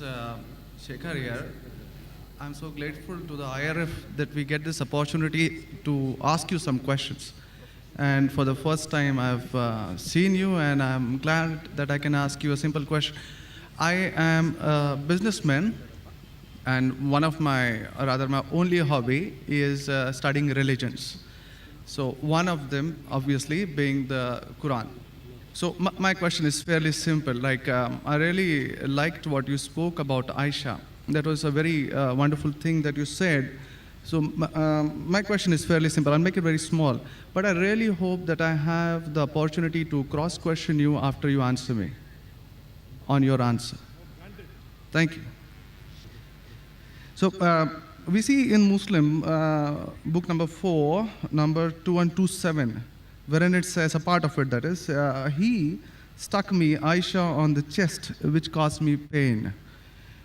is Shekhar here. I'm so grateful to the IRF that we get this opportunity to ask you some questions. And for the first time, I've seen you, and I'm glad that I can ask you a simple question. I am a businessman, and one of my, or rather my only hobby is studying religions. So one of them, obviously, being the Quran. So my question is fairly simple. Like, I really liked what you spoke about Aisha. That was a very wonderful thing that you said. So my question is fairly simple. I'll make it very small. But I really hope that I have the opportunity to cross-question you after you answer me on your answer. Thank you. So we see in Muslim, book number 4, number 2127, wherein it says, a part of it that is, he stuck me, Aisha, on the chest, which caused me pain.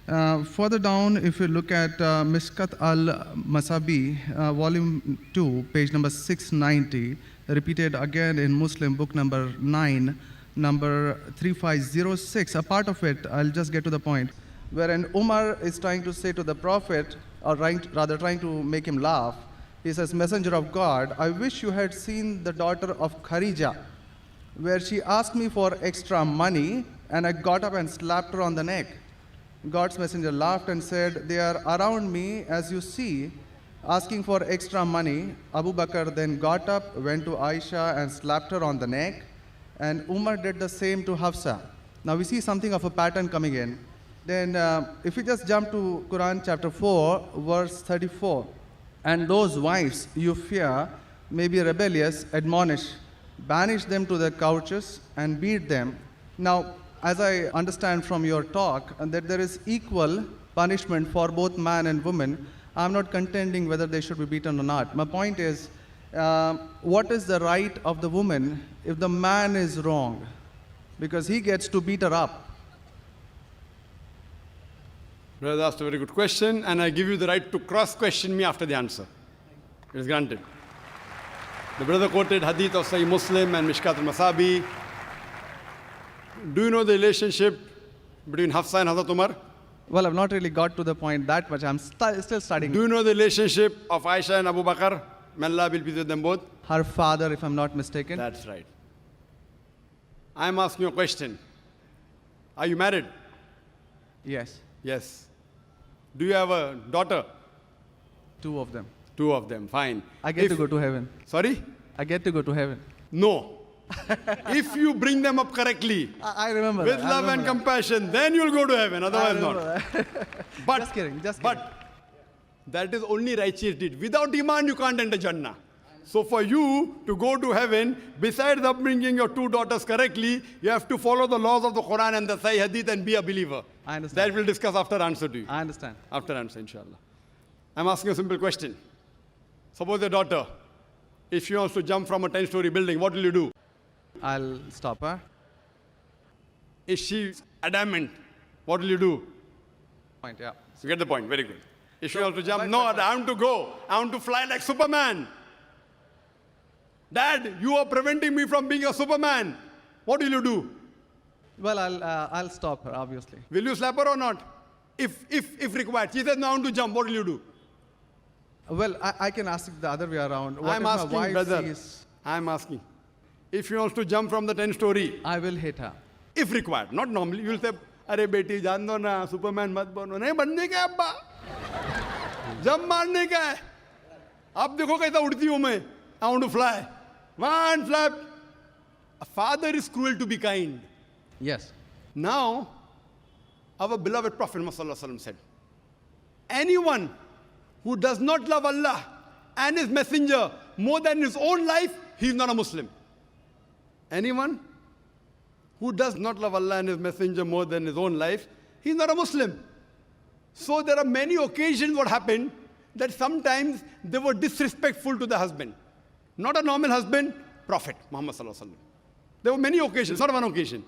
Further down, if you look at Mishkat al-Masabi, volume 2, page number 690, repeated again in Muslim, book number 9, number 3506, a part of it, I'll just get to the point, wherein Umar is trying to say to the Prophet, or rather trying to make him laugh. He says, Messenger of God, I wish you had seen the daughter of Khadija, where she asked me for extra money, and I got up and slapped her on the neck. God's messenger laughed and said, they are around me, as you see, asking for extra money. Abu Bakr then got up, went to Aisha and slapped her on the neck, and Umar did the same to Hafsa. Now we see something of a pattern coming in. Then if we just jump to Quran chapter 4, verse 34, and those wives you fear may be rebellious, admonish, banish them to their couches and beat them. Now, as I understand from your talk, that there is equal punishment for both man and woman. I'm not contending whether they should be beaten or not. My point is, what is the right of the woman if the man is wrong? Because he gets to beat her up. Brother asked a very good question, and I give you the right to cross-question me after the answer. It is granted. The brother quoted hadith of Sahih Muslim and Mishkat al-Masabi. Do you know the relationship between Hafsa and Hazrat Umar? Well, I've not really got to the point that much. I'm still studying. Do you know the relationship of Aisha and Abu Bakr? May Allah be pleased with them both. Her father, if I'm not mistaken. That's right. I'm asking you a question. Are you married? Yes. Yes. Do you have a daughter? 2 of them. 2 of them, fine. I get to go to heaven. Sorry? I get to go to heaven. No. If you bring them up correctly, I remember with love and compassion, then you'll go to heaven, otherwise not. But, just kidding. But that is only righteous deed. Without iman, you can't enter Jannah. So for you to go to heaven, besides upbringing your 2 daughters correctly, you have to follow the laws of the Quran and the Sahih Hadith and be a believer. I understand. That we'll discuss after answer to you. I understand. After answer, inshallah. I'm asking a simple question. Suppose your daughter, if she wants to jump from a 10-story building, what will you do? I'll stop her. Is she adamant? What will you do? Point, yeah. You get the point, very good. If she wants to jump, no, I want to go. I want to fly like Superman. Dad, you are preventing me from being a Superman. What will you do? Well, I'll stop her, obviously. Will you slap her or not? If required. She says, no, I want to jump. What will you do? Well, I can ask it the other way around. What I'm if asking, my wife brother. sees... I'm asking. If she wants to jump from the 10-story. I will hit her. If required. Not normally. You will say, Arey beti, jaan do na, Superman mat bano. Nahi banne ka hai abba. Jump marne ka hai. Ab dekho kaisa udti hu main. I want to fly. One flap. A father is cruel to be kind. Yes. Now, our beloved Prophet Muhammad said, anyone who does not love Allah and His Messenger more than his own life, he is not a Muslim. Anyone who does not love Allah and His Messenger more than his own life, he is not a Muslim. So there are many occasions what happened that sometimes they were disrespectful to the husband. Not a normal husband, Prophet Muhammad sallallahu alaihi wasallam. There were many occasions, not one occasion.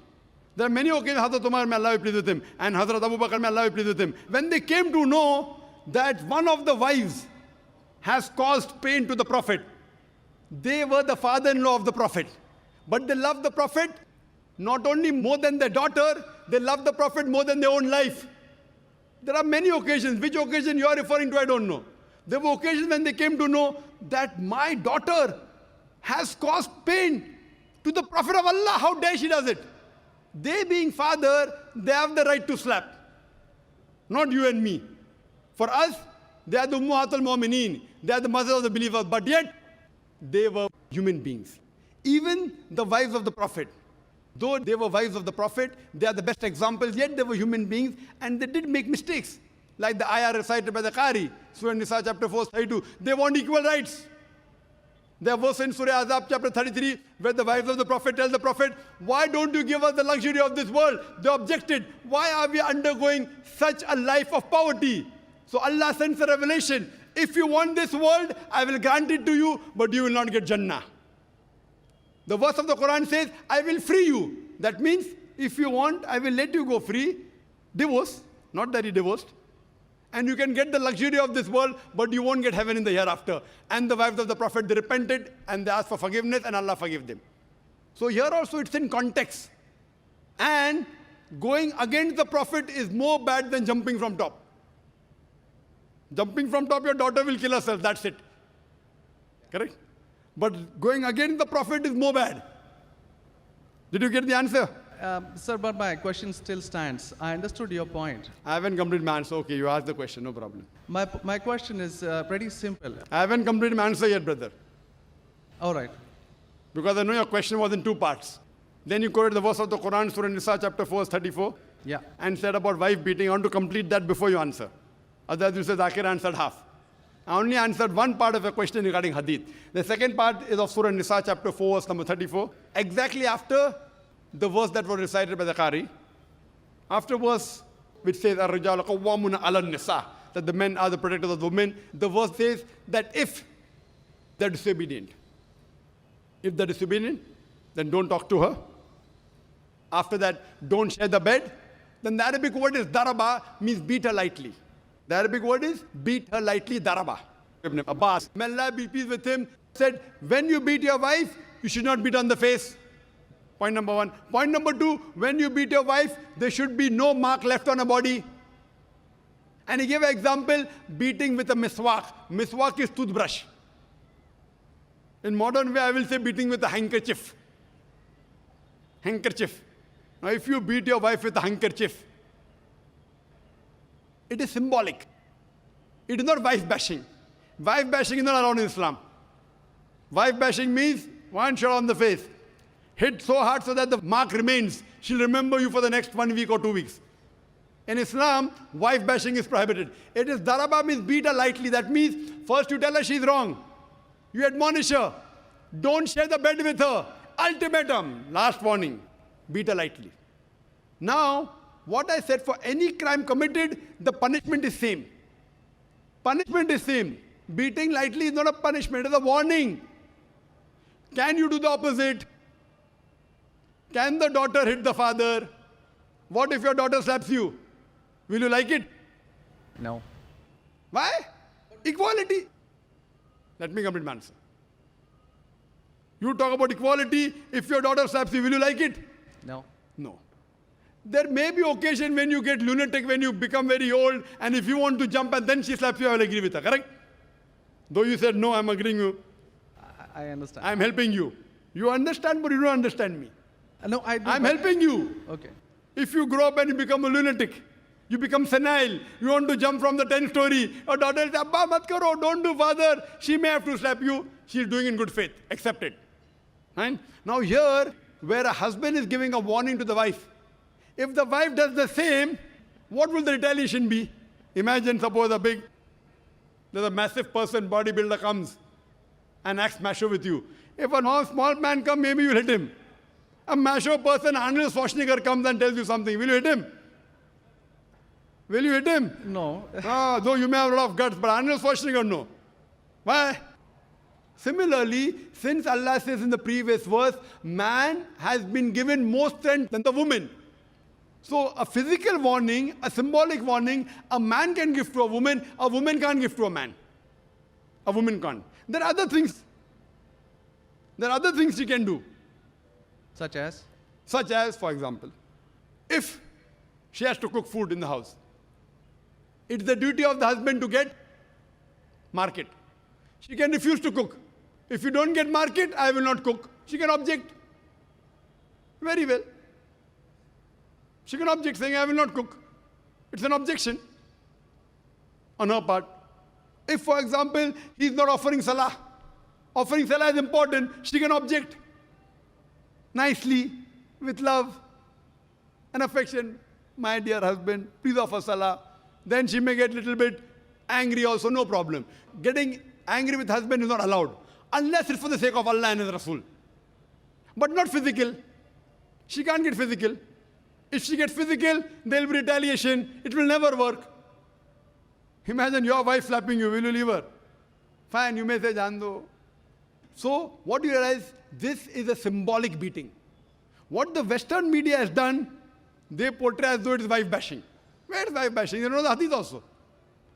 There are many occasions, Hazrat Umar, may Allah be pleased with him, and Hazrat Abu Bakr, may Allah be pleased with him. When they came to know that one of the wives has caused pain to the Prophet, they were the father-in-law of the Prophet. But they loved the Prophet not only more than their daughter, they loved the Prophet more than their own life. There are many occasions. Which occasion you are referring to, I don't know. There were occasions when they came to know that my daughter has caused pain to the Prophet of Allah. How dare she does it? They being father, they have the right to slap. Not you and me. For us, they are the Ummahatul Mu'mineen. They are the mothers of the believers. But yet, they were human beings. Even the wives of the Prophet. Though they were wives of the Prophet, they are the best examples, yet they were human beings and they did make mistakes. Like the ayah recited by the Qari, Surah Nisa chapter 4, 32. They want equal rights. There was in Surah Azab chapter 33, where the wives of the Prophet tell the Prophet, why don't you give us the luxury of this world? They objected. Why are we undergoing such a life of poverty? So Allah sends a revelation. If you want this world, I will grant it to you, but you will not get Jannah. The verse of the Quran says, I will free you. That means, if you want, I will let you go free. Divorce, not that he divorced. And you can get the luxury of this world, but you won't get heaven in the hereafter. And the wives of the Prophet, they repented and they asked for forgiveness and Allah forgave them. So here also it's in context. And going against the Prophet is more bad than jumping from top. Jumping from top, your daughter will kill herself, that's it. Correct? But going against the Prophet is more bad. Did you get the answer? Sir, but my question still stands. I understood your point. I haven't completed my answer. Okay, you asked the question, no problem. My question is pretty simple. I haven't completed my answer yet, brother. All right. Because I know your question was in two parts. Then you quoted the verse of the Quran, Surah Nisa, chapter 4, 34. Yeah. And said about wife beating. I want to complete that before you answer. Otherwise, you said Zakir answered half. I only answered one part of your question regarding hadith. The second part is of Surah Nisa, chapter 4, verse number 34. Exactly after the verse that was recited by the Qari. After verse which says, Ar-Rijalu Qawwamuna 'ala an-Nisa, that the men are the protectors of the women. The verse says that if they're disobedient, then don't talk to her. After that, don't share the bed. Then the Arabic word is daraba, means beat her lightly. The Arabic word is beat her lightly, daraba. Ibn Abbas, may Allah be pleased with him, said, when you beat your wife, you should not beat on the face. Point number one. Point number two, when you beat your wife, there should be no mark left on her body. And he gave an example, beating with a miswak. Miswak is toothbrush. In modern way, I will say beating with a handkerchief. Handkerchief. Now, if you beat your wife with a handkerchief, it is symbolic. It is not wife bashing. Wife bashing is not allowed in Islam. Wife bashing means one shot on the face. Hit so hard so that the mark remains. She'll remember you for the next 1 week or 2 weeks. In Islam, wife bashing is prohibited. It is daraba, means beat her lightly. That means first you tell her she's wrong. You admonish her. Don't share the bed with her. Ultimatum. Last warning. Beat her lightly. Now, what I said, for any crime committed, the punishment is same. Punishment is same. Beating lightly is not a punishment, it is a warning. Can you do the opposite? Can the daughter hit the father? What if your daughter slaps you? Will you like it? No. Why? Equality. Let me complete my answer. You talk about equality. If your daughter slaps you, will you like it? No. No. There may be occasion when you get lunatic, when you become very old, and if you want to jump and then she slaps you, I will agree with her, correct? Though you said, no, I'm agreeing with you. I understand. I'm helping you. You understand, but you don't understand me. No, I do. I'm helping you. Okay. If you grow up and you become a lunatic, you become senile, you want to jump from the 10th story, your daughter says, Abba, mat karo, don't do, father. She may have to slap you. She's doing in good faith. Accept it. Right? Now here, where a husband is giving a warning to the wife, if the wife does the same, what will the retaliation be? Imagine, suppose there's a massive person, bodybuilder comes and acts macho with you. If a small man comes, maybe you'll hit him. A macho person, Arnold Schwarzenegger, comes and tells you something. Will you hit him? Will you hit him? No. Though you may have a lot of guts, but Arnold Schwarzenegger, no. Why? Similarly, since Allah says in the previous verse, man has been given more strength than the woman. So a physical warning, a symbolic warning, a man can give to a woman can't give to a man. A woman can't. There are other things. There are other things she can do. Such as? Such as, for example, if she has to cook food in the house, It's the duty of the husband to get market. She can refuse to cook. If you don't get market, I will not cook. She can object. Very well. She can object saying, I will not cook. It's an objection on her part. If, for example, he's not offering salah is important, she can object nicely, with love and affection. My dear husband, please offer salah. Then she may get a little bit angry also, no problem. Getting angry with husband is not allowed, unless it's for the sake of Allah and His Rasul. But not physical. She can't get physical. If she gets physical, there will be retaliation. It will never work. Imagine your wife slapping you. Will you leave her? Fine, you may say, Jaan do. So, what do you realize? This is a symbolic beating. What the Western media has done, they portray as though it is wife bashing. Where is wife bashing? You know the hadith also.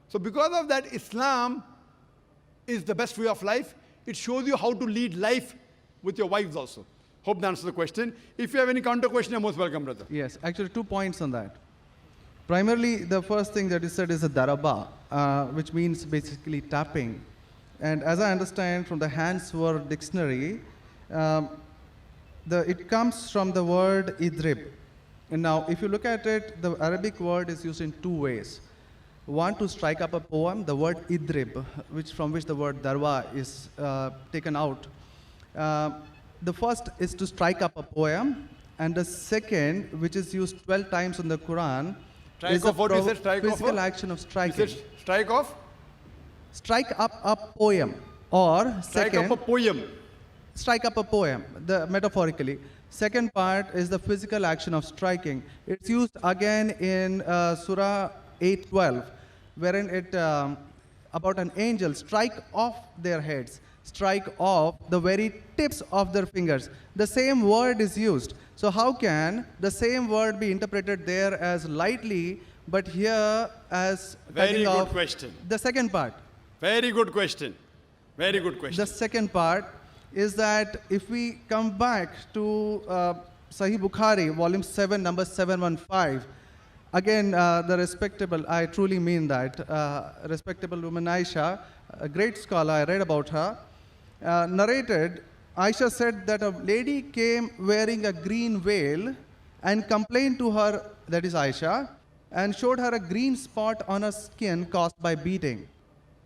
So, because of that, Islam is the best way of life. It shows you how to lead life with your wives also. Hope that answers the question. If you have any counter question, you're most welcome, brother. Yes, actually 2 points on that. Primarily, the first thing that is said is a daraba, which means basically tapping. And as I understand from the Hands Word Dictionary, it comes from the word idrib. And now, if you look at it, the Arabic word is used in 2 ways. One, to strike up a poem, the word idrib, from which the word darwa is taken out. The first is to strike up a poem, and the second, which is used 12 times in the Quran, is a physical action of striking. Strike off? Strike up a poem, or Strike second, up a poem. Strike up a poem, metaphorically. Second part is the physical action of striking. It's used again in Surah 8:12, wherein it about an angel strike off their heads, strike off the very tips of their fingers. The same word is used. So how can the same word be interpreted there as lightly, but here as Very good question. The second part. Very good question. Very good question. The second part is that if we come back to Sahih Bukhari, volume 7, number 715, again, the respectable, I truly mean that, respectable woman Aisha, a great scholar, I read about her, narrated, Aisha said that a lady came wearing a green veil and complained to her, that is Aisha, and showed her a green spot on her skin caused by beating.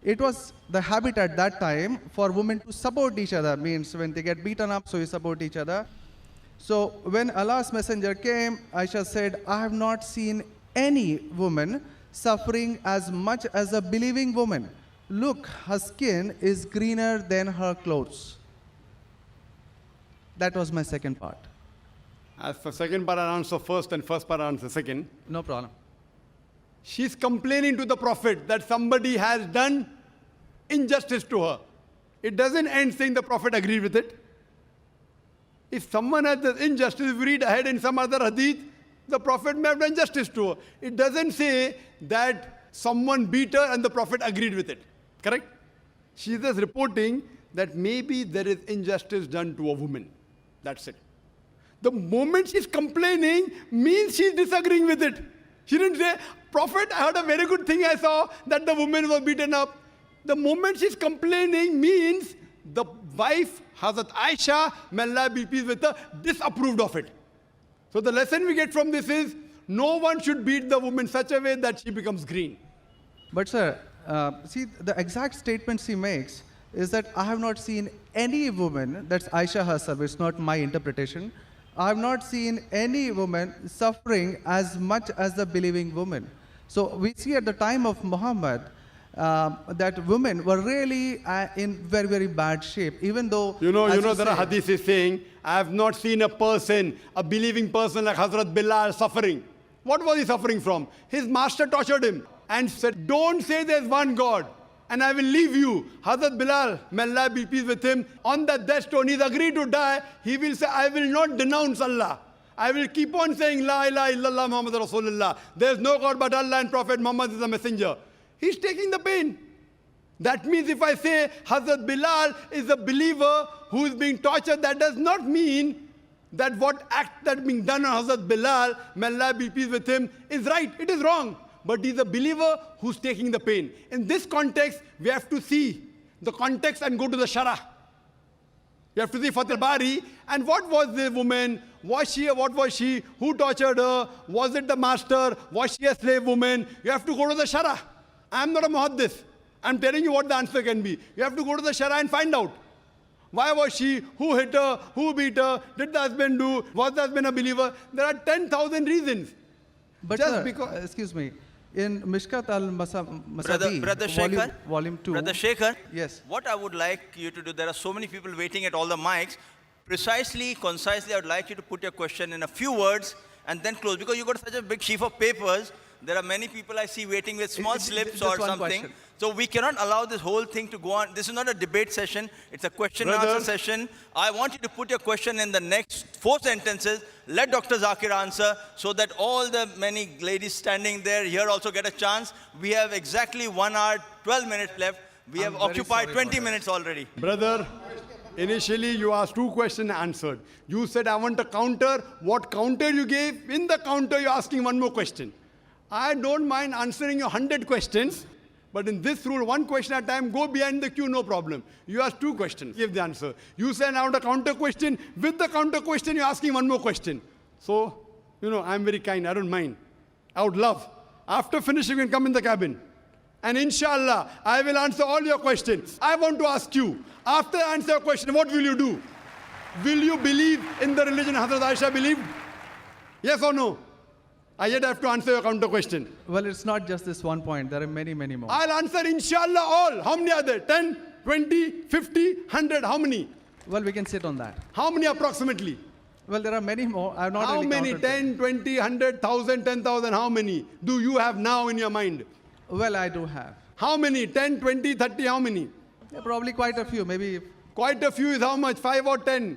It was the habit at that time for women to support each other, means when they get beaten up, so you support each other. So when Allah's messenger came, Aisha said, I have not seen any woman suffering as much as a believing woman. Look, her skin is greener than her clothes. That was my second part. As for second part, I'll answer first, and first part, I'll answer second. No problem. She's complaining to the Prophet that somebody has done injustice to her. It doesn't end saying the Prophet agreed with it. If someone has done injustice, if we read ahead in some other hadith, the Prophet may have done justice to her. It doesn't say that someone beat her and the Prophet agreed with it. Correct? She's just reporting that maybe there is injustice done to a woman. That's it. The moment she's complaining means she's disagreeing with it. She didn't say, Prophet, I heard a very good thing I saw, that the woman was beaten up. The moment she's complaining means the wife, Hazrat Aisha, may Allah be pleased with her, disapproved of it. So the lesson we get from this is, no one should beat the woman such a way that she becomes green. But sir, see, the exact statement she makes is that I have not seen any woman, that's Aisha herself, it's not my interpretation, I have not seen any woman suffering as much as the believing woman. So we see at the time of Muhammad that women were really in very, very bad shape, even though... You know there are hadith saying, I have not seen a person, a believing person like Hazrat Bilal suffering. What was he suffering from? His master tortured him and said, don't say there's one God and I will leave you. Hazrat Bilal, may Allah be pleased with him, on the death stone, he's agreed to die. He will say, I will not denounce Allah. I will keep on saying, La ilaha illallah Muhammad Rasulullah. There's no God but Allah and Prophet Muhammad is a messenger. He's taking the pain. That means if I say Hazrat Bilal is a believer who is being tortured, that does not mean that what act that being done on Hazrat Bilal, may Allah be pleased with him, is right. It is wrong. but he's a believer who's taking the pain. In this context, we have to see the context and go to the Shara. You have to see Fath al-Bari, and what was the woman? Was she? What was she? Who tortured her? Was it the master? Was she a slave woman? You have to go to the Shara. I'm not a muhaddith. I'm telling you what the answer can be. You have to go to the Shara and find out. Why was she? Who hit her? Who beat her? Did the husband do? Was the husband a believer? There are 10,000 reasons. But Just sir, because- excuse me, in Mishkat al-Masabi, Brother Shekhar, volume 2. Brother Shekhar, Yes. what I would like you to do, there are so many people waiting at all the mics. Precisely, concisely, I would like you to put your question in a few words and then close. Because you got such a big sheaf of papers, there are many people I see waiting with small slips just or one something. question. So we cannot allow this whole thing to go on. This is not a debate session. It's a question and Brother. answer session. I want you to put your question in the next 4 sentences. Let Dr. Zakir answer so that all the many ladies standing there here also get a chance. We have exactly 1 hour, 12 minutes left. We have very occupied sorry 20 about minutes already. Brother, initially you asked 2 questions answered. You said, I want a counter. What counter you gave? In the counter, you're asking 1 more question. I don't mind answering your 100 questions, but in this rule, 1 question at a time, go behind the queue, no problem. You asked 2 questions, give the answer. You said, I want a counter question. With the counter question, you're asking 1 more question. So, I'm very kind, I don't mind. I would love. After finishing, you can come in the cabin. And inshallah, I will answer all your questions. I want to ask you, after I answer your question, what will you do? Will you believe in the religion Hazrat Aisha believed? Yes or no? I yet have to answer your counter question. Well, it's not just this one point. There are many, many more. I'll answer inshallah all. How many are there? 10, 20, 50, 100? How many? Well, we can sit on that. How many approximately? Well, there are many more. I have not How really many? counted them. 10, 20, 100, 1,000, 10,000? How many do you have now in your mind? Well, I do have. How many? 10, 20, 30? How many? Yeah, probably quite a few. Maybe, Quite a few is how much? 5 or 10?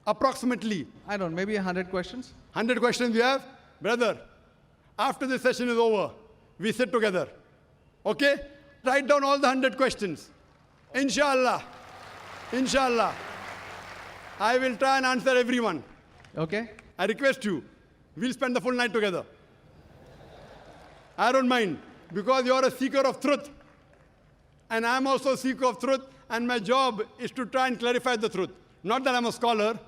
Approximately. I don't know, maybe 100 questions. 100 questions you have? Brother, after this session is over, we sit together. Okay? Write down all the 100 questions. Inshallah. Inshallah. I will try and answer everyone. Okay? I request you, we'll spend the full night together. I don't mind, because you're a seeker of truth. And I'm also a seeker of truth, and my job is to try and clarify the truth. Not that I'm a scholar.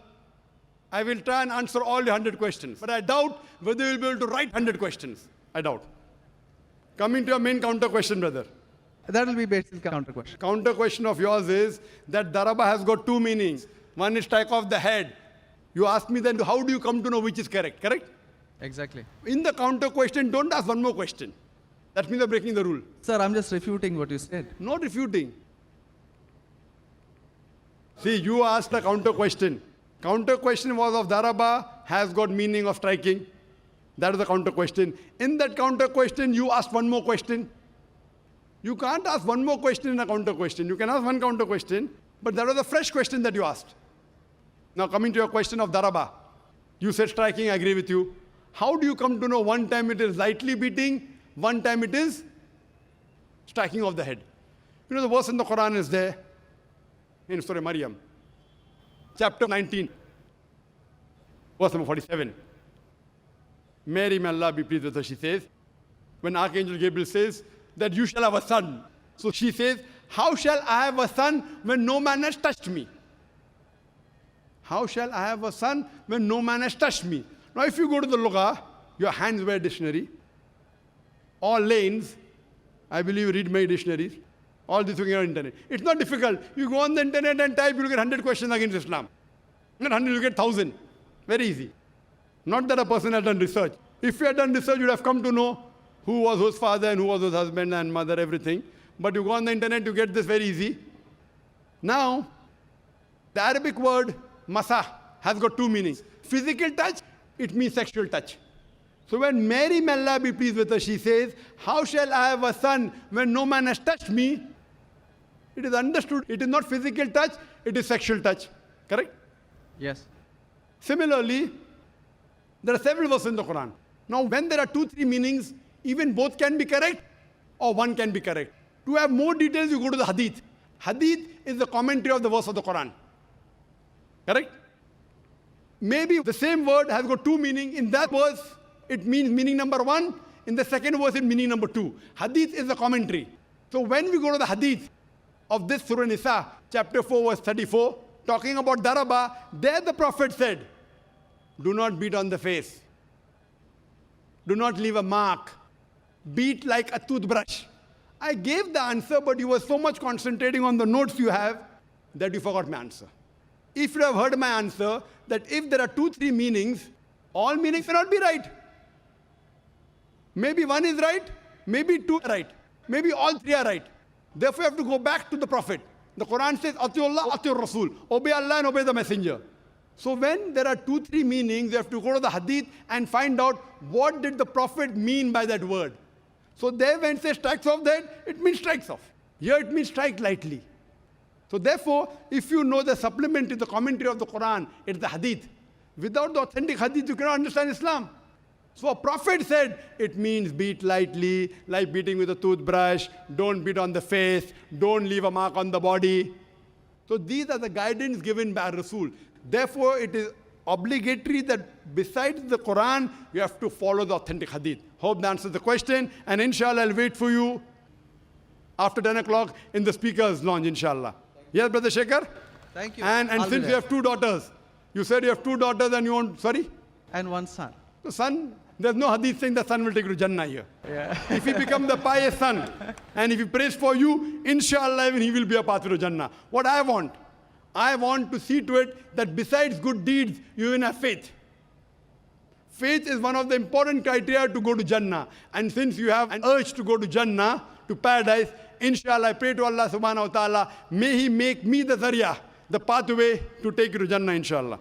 I will try and answer all the 100 questions. But I doubt whether you'll be able to write 100 questions. I doubt. Coming to your main counter question, brother. That will be basically counter question. Counter question of yours is that daraba has got 2 meanings. One is strike off the head. You ask me then, how do you come to know which is correct? Correct? Exactly. In the counter question, don't ask 1 more question. That means you're breaking the rule. Sir, I'm just refuting what you said. Not refuting. See, you asked a counter question. Counter question was of daraba, has got meaning of striking. That is the counter question. In that counter question, you asked 1 more question. You can't ask 1 more question in a counter question. You can ask 1 counter question, but that was a fresh question that you asked. Now coming to your question of daraba. You said striking, I agree with you. How do you come to know one time it is lightly beating, one time it is striking of the head? You know the verse in the Quran is there, in Surah Maryam, chapter 19, verse number 47. Mary, may Allah be pleased with her, she says, when Archangel Gabriel says that you shall have a son. So she says, how shall I have a son when no man has touched me? How shall I have a son when no man has touched me? Now if you go to the Lugha, your hands wear dictionary, all lanes, I believe you read many dictionaries, all this thing on the internet. It's not difficult. You go on the internet and type, you'll get 100 questions against Islam. Not 100, you get 1,000. Very easy. Not that a person has done research. If you had done research, you'd have come to know who was whose father and who was whose husband and mother, everything. But you go on the internet, you get this very easy. Now, the Arabic word masa has got 2 meanings. Physical touch, it means sexual touch. So when Mary, may Allah be pleased with her, she says, how shall I have a son when no man has touched me? It is understood. It is not physical touch, it is sexual touch. Correct? Yes. Similarly, there are several verses in the Quran. Now, when there are 2, 3 meanings, even both can be correct or one can be correct. To have more details, you go to the Hadith. Hadith is the commentary of the verse of the Quran. Correct? Maybe the same word has got 2 meanings. In that verse, it means meaning number 1. in the second verse in meaning number 2. Hadith is a commentary. So when we go to the hadith of this Surah Nisa, chapter 4, verse 34, talking about daraba, there the Prophet said, do not beat on the face. Do not leave a mark. Beat like a toothbrush. I gave the answer, but you were so much concentrating on the notes you have that you forgot my answer. If you have heard my answer, that if there are 2-3 meanings, all meanings may not be right. Maybe one is right, maybe 2 are right, maybe all 3 are right. Therefore, you have to go back to the Prophet. The Quran says, Atiullah, Atiur Rasul. Obey Allah and obey the Messenger. So when there are 2-3 meanings, you have to go to the hadith and find out what did the Prophet mean by that word. So there when it says strikes off that, it means strikes off. Here it means strike lightly. So therefore, if you know the supplement to the commentary of the Quran, it's the hadith. Without the authentic hadith, you cannot understand Islam. So a prophet said, it means beat lightly, like beating with a toothbrush, don't beat on the face, don't leave a mark on the body. So these are the guidance given by Rasul. Therefore, it is obligatory that besides the Quran, you have to follow the authentic hadith. Hope that answers the question. And inshallah, I'll wait for you after 10 o'clock in the speaker's lounge, inshallah. Yes, Brother Shekhar? Thank you. And since you have 2 daughters, you said you have 2 daughters and you want, sorry? And one son. The son, there's no hadith saying the son will take you to Jannah here. Yeah. If he becomes the pious son, and if he prays for you, inshallah, even he will be a pathway to Jannah. What I want to see to it that besides good deeds, you even have faith. Faith is one of the important criteria to go to Jannah. And since you have an urge to go to Jannah, to paradise, inshallah, I pray to Allah subhanahu wa ta'ala, may He make me the zarya, the pathway to take you to Jannah, inshallah.